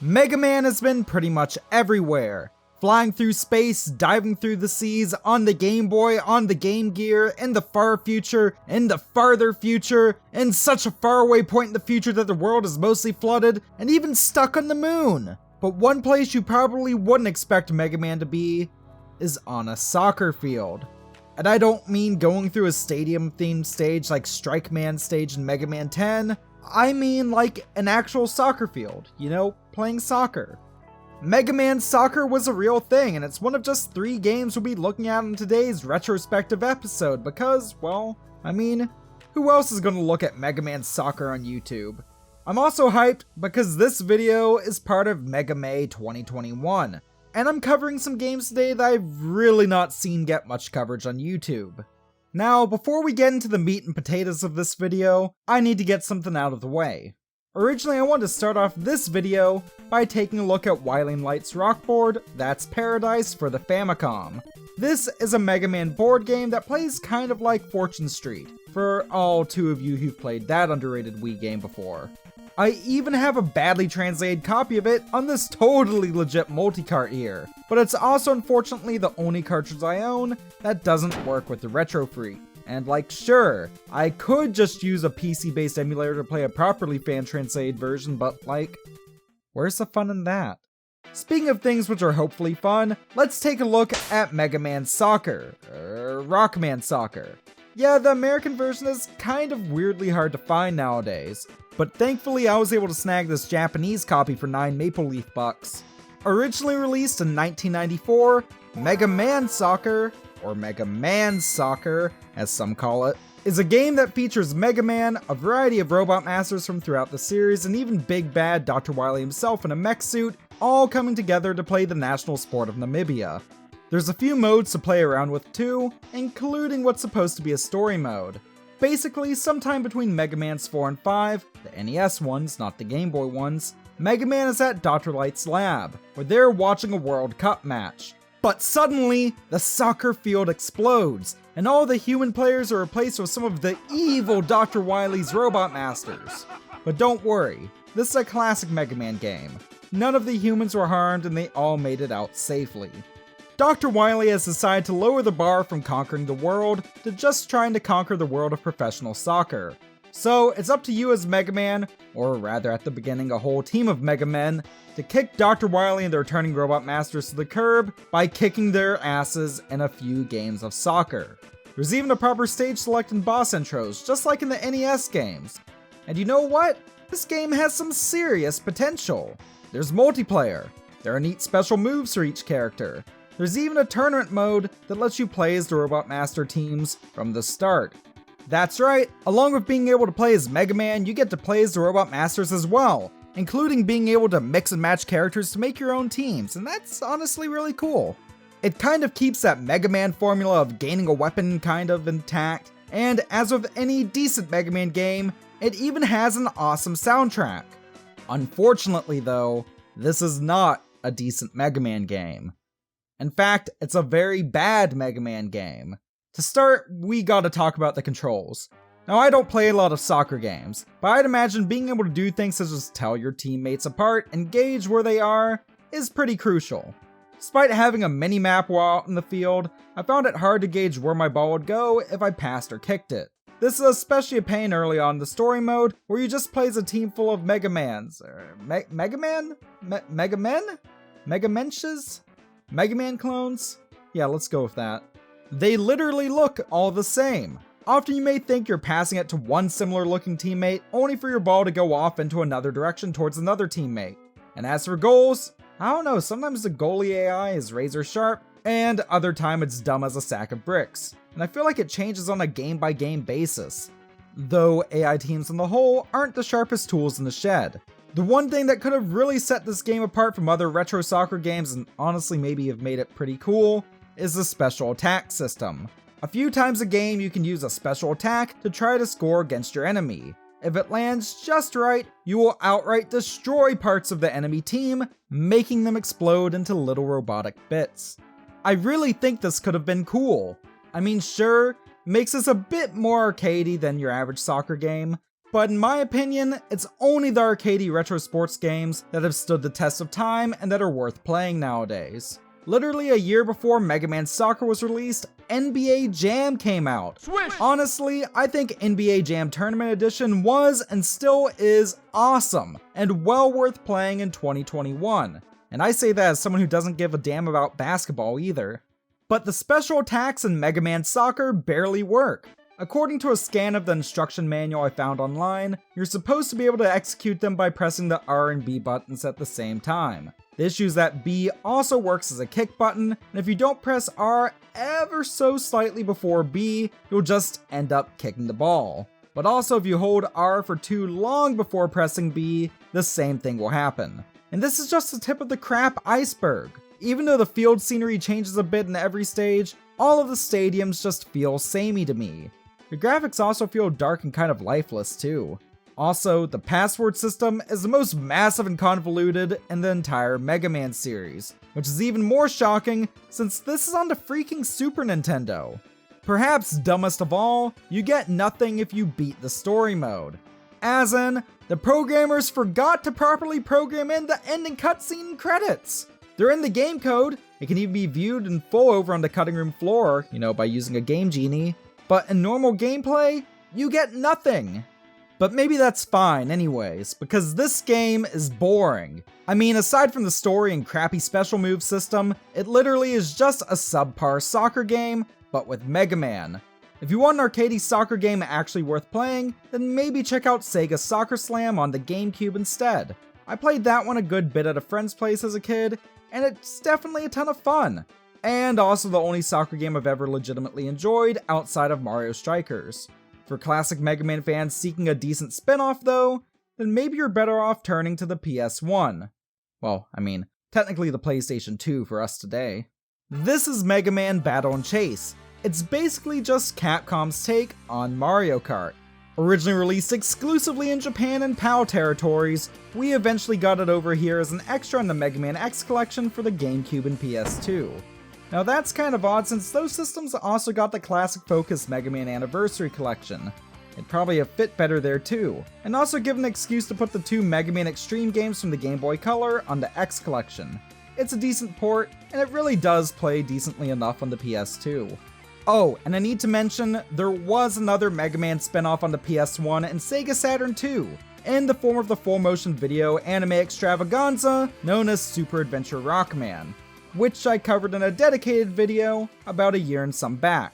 Mega Man has been pretty much everywhere. Flying through space, diving through the seas, on the Game Boy, on the Game Gear, in the far future, in the farther future, in such a faraway point in the future that the world is mostly flooded, and even stuck on the moon. But one place you probably wouldn't expect Mega Man to be is on a soccer field. And I don't mean going through a stadium-themed stage like Strike Man stage in Mega Man 10, I mean like an actual soccer field, you know, playing soccer. Mega Man Soccer was a real thing, and it's one of just 3 games we'll be looking at in today's retrospective episode because, well, I mean, who else is gonna look at Mega Man Soccer on YouTube? I'm also hyped because this video is part of Mega May 2021, and I'm covering some games today that I've really not seen get much coverage on YouTube. Now, before we get into the meat and potatoes of this video, I need to get something out of the way. Originally, I wanted to start off this video by taking a look at Wily and Light's Rockboard, That's Paradise for the Famicom. This is a Mega Man board game that plays kind of like Fortune Street, for all 2 of you who've played that underrated Wii game before. I even have a badly translated copy of it on this totally legit multi-cart here, but it's also unfortunately the only cartridge I own that doesn't work with the RetroFreak. And like, sure, I could just use a PC-based emulator to play a properly fan-translated version, but like, where's the fun in that? Speaking of things which are hopefully fun, let's take a look at Mega Man Soccer, Rockman Soccer. Yeah, the American version is kind of weirdly hard to find nowadays, but thankfully I was able to snag this Japanese copy for 9 Maple Leaf bucks. Originally released in 1994, Mega Man Soccer, or Mega Man Soccer, as some call it, is a game that features Mega Man, a variety of robot masters from throughout the series, and even Big Bad Dr. Wily himself in a mech suit, all coming together to play the national sport of Namibia. There's a few modes to play around with too, including what's supposed to be a story mode. Basically, sometime between Mega Man's 4 and 5, the NES ones, not the Game Boy ones, Mega Man is at Dr. Light's lab, where they're watching a World Cup match. But suddenly, the soccer field explodes, and all the human players are replaced with some of the evil Dr. Wily's robot masters. But don't worry, this is a classic Mega Man game. None of the humans were harmed and they all made it out safely. Dr. Wily has decided to lower the bar from conquering the world to just trying to conquer the world of professional soccer. So it's up to you as Mega Man, or rather at the beginning a whole team of Mega Men, to kick Dr. Wily and the returning robot masters to the curb by kicking their asses in a few games of soccer. There's even a proper stage select and boss intros, just like in the NES games. And you know what? This game has some serious potential. There's multiplayer. There are neat special moves for each character. There's even a tournament mode that lets you play as the Robot Master teams from the start. That's right, along with being able to play as Mega Man, you get to play as the Robot Masters as well, including being able to mix and match characters to make your own teams, and that's honestly really cool. It kind of keeps that Mega Man formula of gaining a weapon kind of intact, and as with any decent Mega Man game, it even has an awesome soundtrack. Unfortunately though, this is not a decent Mega Man game. In fact, it's a very bad Mega Man game. To start, we gotta talk about the controls. Now, I don't play a lot of soccer games, but I'd imagine being able to do things such as tell your teammates apart and gauge where they are is pretty crucial. Despite having a mini-map while out in the field, I found it hard to gauge where my ball would go if I passed or kicked it. This is especially a pain early on in the story mode, where you just play as a team full of Mega Mans. Mega Man? Mega Men? Mega Mensches? Mega Man clones? Yeah, let's go with that. They literally look all the same. Often you may think you're passing it to one similar looking teammate, only for your ball to go off into another direction towards another teammate. And as for goals, I don't know, sometimes the goalie AI is razor sharp, and other time it's dumb as a sack of bricks. And I feel like it changes on a game by game basis. Though AI teams on the whole aren't the sharpest tools in the shed. The one thing that could have really set this game apart from other retro soccer games, and honestly maybe have made it pretty cool, is the special attack system. A few times a game you can use a special attack to try to score against your enemy. If it lands just right, you will outright destroy parts of the enemy team, making them explode into little robotic bits. I really think this could have been cool. I mean, sure, makes this a bit more arcadey than your average soccer game, But in my opinion, it's only the arcadey retro sports games that have stood the test of time and that are worth playing nowadays. Literally a year before Mega Man Soccer was released, NBA Jam came out. Swish! Honestly, I think NBA Jam Tournament Edition was and still is awesome, and well worth playing in 2021. And I say that as someone who doesn't give a damn about basketball either. But the special attacks in Mega Man Soccer barely work. According to a scan of the instruction manual I found online, you're supposed to be able to execute them by pressing the R and B buttons at the same time. The issue is that B also works as a kick button, and if you don't press R ever so slightly before B, you'll just end up kicking the ball. But also if you hold R for too long before pressing B, the same thing will happen. And this is just the tip of the crap iceberg. Even though the field scenery changes a bit in every stage, all of the stadiums just feel samey to me. The graphics also feel dark and kind of lifeless too. Also, the password system is the most massive and convoluted in the entire Mega Man series, which is even more shocking since this is on the freaking Super Nintendo. Perhaps dumbest of all, you get nothing if you beat the story mode. As in, the programmers forgot to properly program in the ending cutscene credits. They're in the game code, it can even be viewed in full over on the cutting room floor, by using a Game Genie. But in normal gameplay, you get nothing. But maybe that's fine anyways, because this game is boring. I mean, aside from the story and crappy special move system, it literally is just a subpar soccer game, but with Mega Man. If you want an arcadey soccer game actually worth playing, then maybe check out Sega Soccer Slam on the GameCube instead. I played that one a good bit at a friend's place as a kid, and it's definitely a ton of fun. And also the only soccer game I've ever legitimately enjoyed outside of Mario Strikers. For classic Mega Man fans seeking a decent spin-off though, then maybe you're better off turning to the PS1. Well, I mean, technically the PlayStation 2 for us today. This is Mega Man Battle & Chase. It's basically just Capcom's take on Mario Kart. Originally released exclusively in Japan and PAL territories, we eventually got it over here as an extra in the Mega Man X collection for the GameCube and PS2. Now that's kind of odd since those systems also got the classic focus Mega Man Anniversary collection. It'd probably have fit better there too, and also give an excuse to put the two Mega Man Extreme games from the Game Boy Color on the X collection. It's a decent port, and it really does play decently enough on the PS2. Oh, and I need to mention, there was another Mega Man spin-off on the PS1 and Sega Saturn II, in the form of the full-motion video anime extravaganza known as Super Adventure Rockman, which I covered in a dedicated video about a year and some back.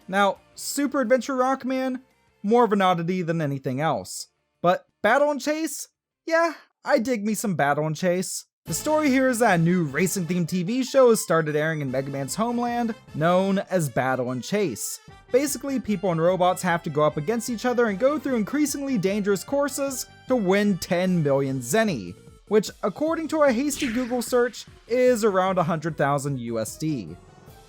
Now, Super Adventure Rockman, more of an oddity than anything else. But Battle & Chase? Yeah, I dig me some Battle & Chase. The story here is that a new racing-themed TV show has started airing in Mega Man's homeland, known as Battle & Chase. Basically, people and robots have to go up against each other and go through increasingly dangerous courses to win 10 million zenny, which, according to a hasty Google search, is around 100,000 USD.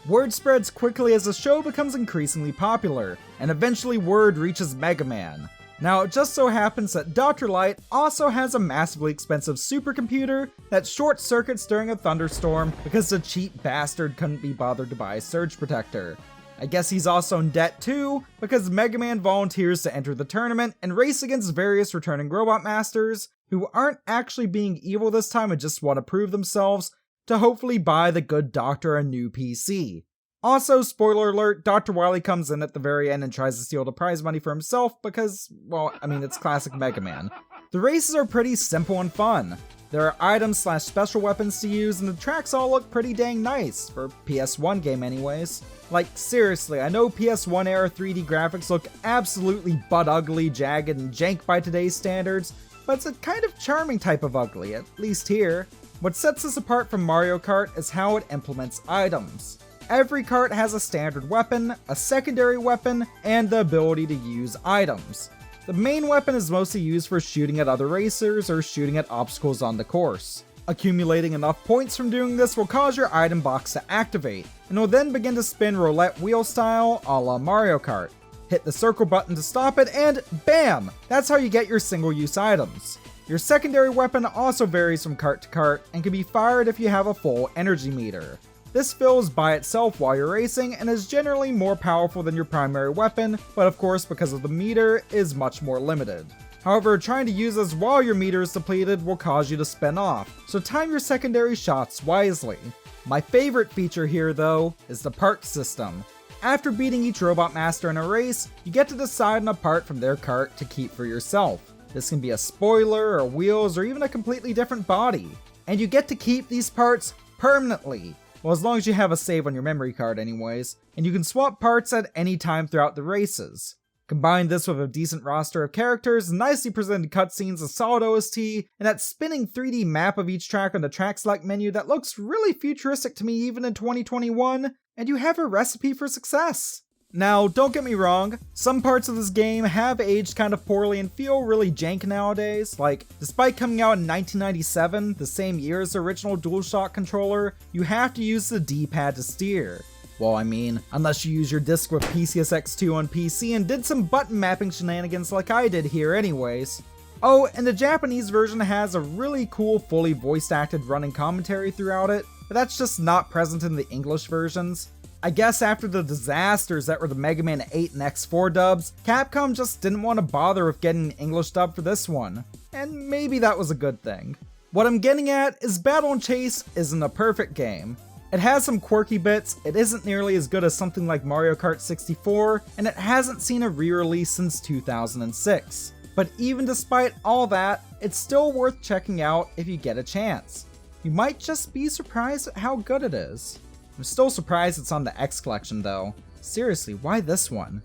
Word spreads quickly as the show becomes increasingly popular, and eventually word reaches Mega Man. Now, it just so happens that Dr. Light also has a massively expensive supercomputer that short-circuits during a thunderstorm because the cheap bastard couldn't be bothered to buy a surge protector. I guess he's also in debt too, because Mega Man volunteers to enter the tournament and race against various returning robot masters, who aren't actually being evil this time and just want to prove themselves, to hopefully buy the good doctor a new PC. Also, spoiler alert, Dr. Wily comes in at the very end and tries to steal the prize money for himself because, well, I mean, it's classic Mega Man. The races are pretty simple and fun. There are items/special weapons to use, and the tracks all look pretty dang nice, for a PS1 game anyways. Like, seriously, I know PS1 era 3D graphics look absolutely butt-ugly, jagged, and jank by today's standards, but it's a kind of charming type of ugly, at least here. What sets this apart from Mario Kart is how it implements items. Every kart has a standard weapon, a secondary weapon, and the ability to use items. The main weapon is mostly used for shooting at other racers or shooting at obstacles on the course. Accumulating enough points from doing this will cause your item box to activate, and will then begin to spin roulette wheel style a la Mario Kart. Hit the circle button to stop it, and BAM! That's how you get your single-use items. Your secondary weapon also varies from kart to kart, and can be fired if you have a full energy meter. This fills by itself while you're racing, and is generally more powerful than your primary weapon, but of course because of the meter, is much more limited. However, trying to use this while your meter is depleted will cause you to spin off, so time your secondary shots wisely. My favorite feature here though is the part system. After beating each robot master in a race, you get to decide on a part from their cart to keep for yourself. This can be a spoiler, or wheels, or even a completely different body. And you get to keep these parts permanently. Well, as long as you have a save on your memory card anyways, and you can swap parts at any time throughout the races. Combine this with a decent roster of characters, nicely presented cutscenes, a solid OST, and that spinning 3D map of each track on the track select menu that looks really futuristic to me even in 2021, and you have a recipe for success. Now, don't get me wrong, some parts of this game have aged kind of poorly and feel really jank nowadays. Like, despite coming out in 1997, the same year as the original DualShock controller, you have to use the D-pad to steer. Well, I mean, unless you use your disc with PCSX2 on PC and did some button mapping shenanigans like I did here anyways. Oh, and the Japanese version has a really cool fully voice acted running commentary throughout it, but that's just not present in the English versions. I guess after the disasters that were the Mega Man 8 and X4 dubs, Capcom just didn't want to bother with getting an English dub for this one. And maybe that was a good thing. What I'm getting at is Battle & Chase isn't a perfect game. It has some quirky bits, it isn't nearly as good as something like Mario Kart 64, and it hasn't seen a re-release since 2006. But even despite all that, it's still worth checking out if you get a chance. You might just be surprised at how good it is. I'm still surprised it's on the X Collection though. Seriously, why this one?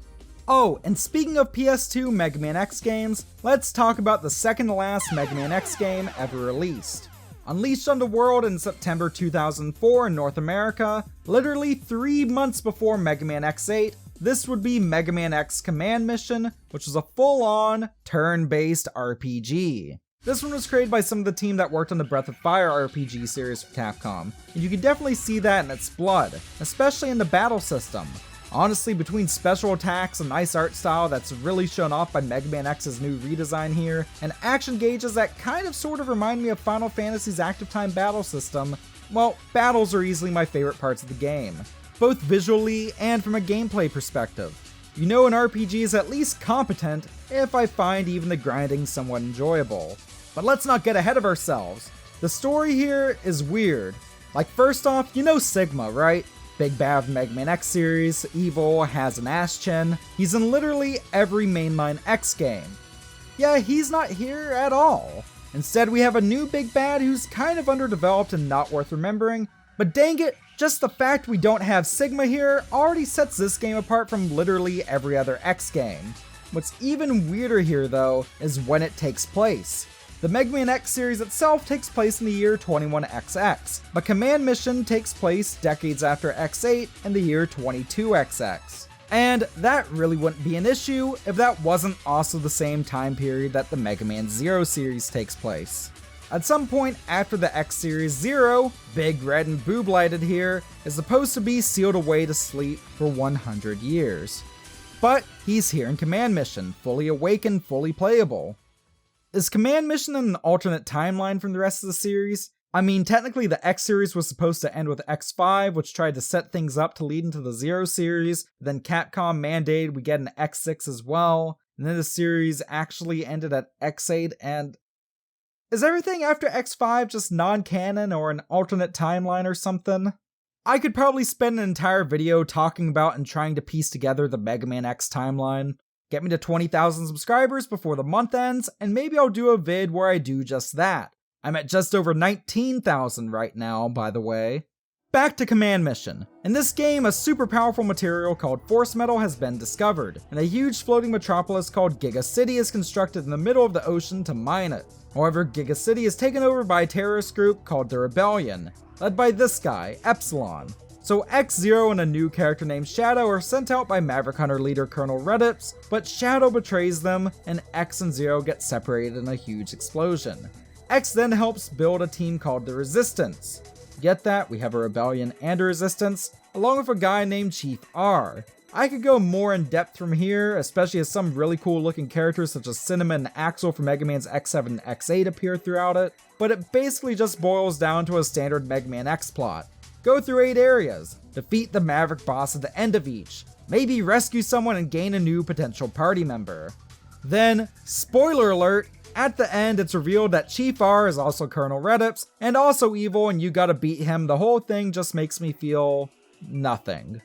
Oh, and speaking of PS2 Mega Man X games, let's talk about the second to last Mega Man X game ever released. Unleashed on the world in September 2004 in North America, literally 3 months before Mega Man X8, this would be Mega Man X Command Mission, which was a full-on, turn-based RPG. This one was created by some of the team that worked on the Breath of Fire RPG series for Capcom, and you can definitely see that in its blood, especially in the battle system. Honestly, between special attacks, a nice art style that's really shown off by Mega Man X's new redesign here, and action gauges that kind of sort of remind me of Final Fantasy's active time battle system, well, battles are easily my favorite parts of the game, both visually and from a gameplay perspective. You know an RPG is at least competent if I find even the grinding somewhat enjoyable. But let's not get ahead of ourselves. The story here is weird. Like, first off, you know Sigma, right? Big bad of Mega Man X series, evil, has an ass chin. He's in literally every mainline X game. Yeah, he's not here at all. Instead, we have a new big bad who's kind of underdeveloped and not worth remembering, but dang it, just the fact we don't have Sigma here already sets this game apart from literally every other X game. What's even weirder here though, is when it takes place. The Mega Man X series itself takes place in the year 21XX, but Command Mission takes place decades after X8 in the year 22XX. And that really wouldn't be an issue if that wasn't also the same time period that the Mega Man Zero series takes place. At some point after the X series, Zero, big red and boob lighted here, is supposed to be sealed away to sleep for 100 years. But he's here in Command Mission, fully awakened, fully playable. Is Command Mission an alternate timeline from the rest of the series? I mean, technically the X series was supposed to end with X5, which tried to set things up to lead into the Zero series, then Capcom mandated we get an X6 as well, and then the series actually ended at X8, and... Is everything after X5 just non-canon or an alternate timeline or something? I could probably spend an entire video talking about and trying to piece together the Mega Man X timeline. Get me to 20,000 subscribers before the month ends, and maybe I'll do a vid where I do just that. I'm at just over 19,000 right now, by the way. Back to Command Mission. In this game, a super powerful material called Force Metal has been discovered, and a huge floating metropolis called Giga City is constructed in the middle of the ocean to mine it. However, Giga City is taken over by a terrorist group called the Rebellion, led by this guy, Epsilon. So X-Zero and a new character named Shadow are sent out by Maverick Hunter leader Colonel Redips, but Shadow betrays them, and X and Zero get separated in a huge explosion. X then helps build a team called the Resistance. Get that? We have a Rebellion and a Resistance, along with a guy named Chief R. I could go more in depth from here, especially as some really cool looking characters such as Cinnamon and Axel from Mega Man's X7 and X8 appear throughout it, but it basically just boils down to a standard Mega Man X plot. Go through 8 areas, defeat the Maverick boss at the end of each, maybe rescue someone and gain a new potential party member. Then, spoiler alert, at the end it's revealed that Chief R is also Colonel Redips, and also evil, and you gotta beat him. The whole thing just makes me feel nothing.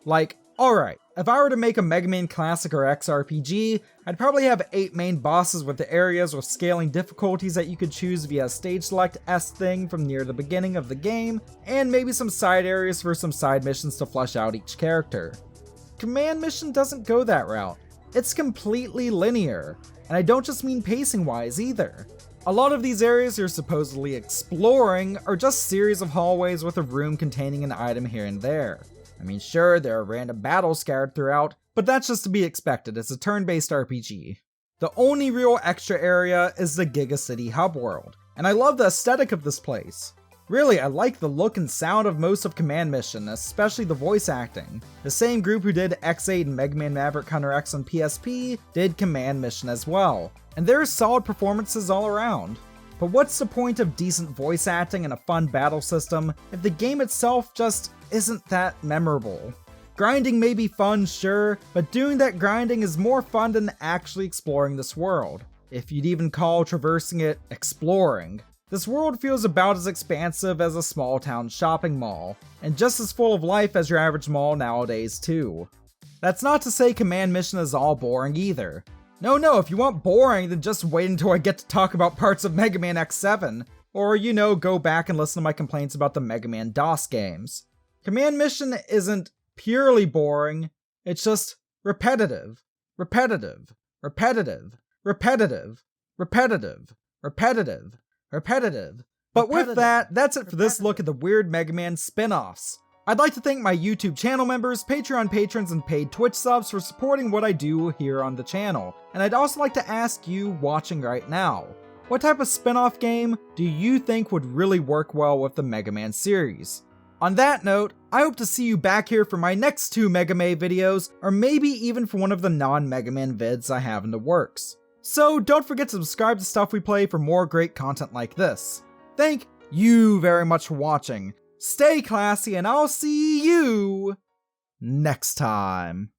Like, alright, if I were to make a Mega Man Classic or XRPG, I'd probably have 8 main bosses with the areas with scaling difficulties that you could choose via stage select-esque thing from near the beginning of the game, and maybe some side areas for some side missions to flesh out each character. Command Mission doesn't go that route. It's completely linear, and I don't just mean pacing-wise either. A lot of these areas you're supposedly exploring are just series of hallways with a room containing an item here and there. I mean, sure, there are random battles scattered throughout, but that's just to be expected, it's a turn-based RPG. The only real extra area is the Giga City hub world, and I love the aesthetic of this place. Really, I like the look and sound of most of Command Mission, especially the voice acting. The same group who did X8 and Mega Man Maverick Hunter X on PSP did Command Mission as well, and there are solid performances all around. But what's the point of decent voice acting and a fun battle system if the game itself just isn't that memorable? Grinding may be fun, sure, but doing that grinding is more fun than actually exploring this world. If you'd even call traversing it exploring. This world feels about as expansive as a small town shopping mall, and just as full of life as your average mall nowadays too. That's not to say Command Mission is all boring either. No, if you want boring, then just wait until I get to talk about parts of Mega Man X7, or go back and listen to my complaints about the Mega Man DOS games. Command Mission isn't purely boring, it's just repetitive. Repetitive. But with that, that's it for this look at the weird Mega Man spin-offs. I'd like to thank my YouTube channel members, Patreon patrons, and paid Twitch subs for supporting what I do here on the channel. And I'd also like to ask you watching right now, what type of spin-off game do you think would really work well with the Mega Man series? On that note, I hope to see you back here for my next 2 Mega Man videos, or maybe even for one of the non-Mega Man vids I have in the works. So don't forget to subscribe to Stuff We Play for more great content like this. Thank you very much for watching. Stay classy, and I'll see you next time.